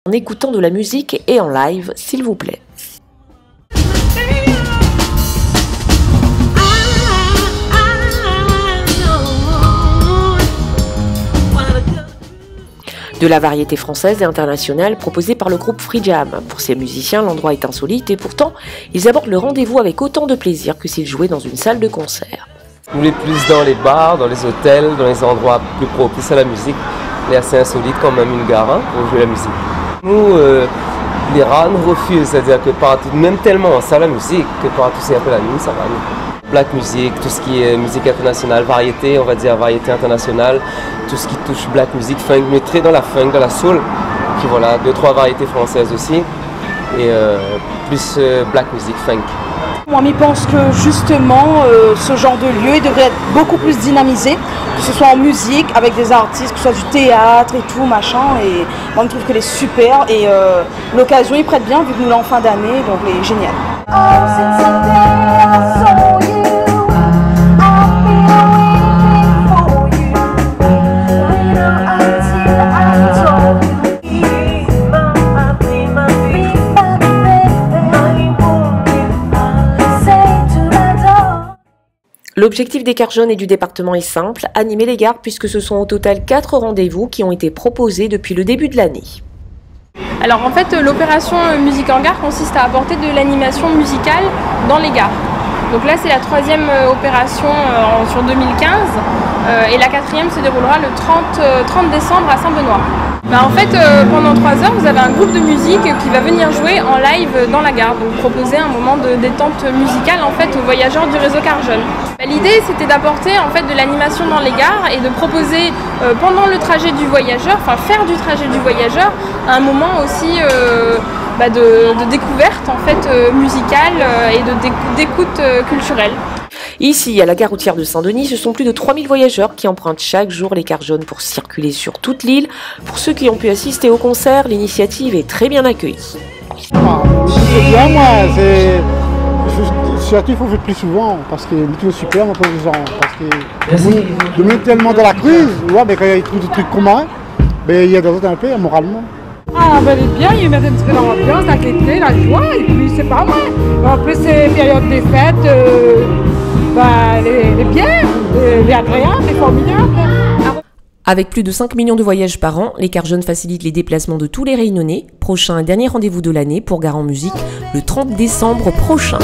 en écoutant de la musique et en live, s'il vous plaît. De la variété française et internationale proposée par le groupe Free Jam. Pour ces musiciens, l'endroit est insolite et pourtant, ils abordent le rendez-vous avec autant de plaisir que s'ils jouaient dans une salle de concert. Nous les plus dans les bars, dans les hôtels, dans les endroits plus propices à la musique. C'est assez insolite quand même une gare pour jouer la musique. Nous, les rats nous refusent, c'est-à-dire que partout, même tellement ça la musique, que partout c'est un peu la nuit, ça va nous. Black music, tout ce qui est musique internationale, variété, on va dire variété internationale, tout ce qui touche black music, funk, mais très dans la funk, dans la soul. Puis voilà, 2-3 variétés françaises aussi, et plus black music, funk. Moi, je pense que justement, ce genre de lieu il devrait être beaucoup plus dynamisé, que ce soit en musique, avec des artistes, que ce soit du théâtre et tout, machin. Et moi, je trouve qu'elle est super et l'occasion, il prête bien vu que nous l'avons en fin d'année, donc elle est géniale. L'objectif des Cars Jaunes et du département est simple, animer les gares puisque ce sont au total 4 rendez-vous qui ont été proposés depuis le début de l'année. Alors en fait, l'opération Musique en gare consiste à apporter de l'animation musicale dans les gares. Donc là, c'est la 3e opération sur 2015 et la 4e se déroulera le 30 décembre à Saint-Benoît. En fait, pendant 3 heures, vous avez un groupe de musique qui va venir jouer en live dans la gare, donc proposer un moment de détente musicale en fait aux voyageurs du réseau Cars Jaunes. L'idée, c'était d'apporter en fait de l'animation dans les gares et de proposer pendant le trajet du voyageur, enfin faire du trajet du voyageur un moment aussi de découverte en fait musicale et d'écoute culturelle. Ici, à la gare routière de Saint-Denis, ce sont plus de 3000 voyageurs qui empruntent chaque jour les Cars Jaunes pour circuler sur toute l'île. Pour ceux qui ont pu assister au concert, l'initiative est très bien accueillie. C'est bien, moi, il faut faire plus souvent, parce que c'est super, moi, pour les gens. Parce que de mettre tellement dans la crise, ouais, mais quand il y a des trucs communs, il y a des autres un peu, moralement. Ah ben elle est bien, il met un petit peu dans l'ambiance, la gaieté, la joie, et puis c'est pas mal. En plus c'est période des fêtes, elle est bien, elle est agréable, elle est formidable. Avec plus de 5 millions de voyages par an, les Cars Jaunes facilitent les déplacements de tous les Réunionnais. Prochain et dernier rendez-vous de l'année pour Gare en musique, le 30 décembre prochain.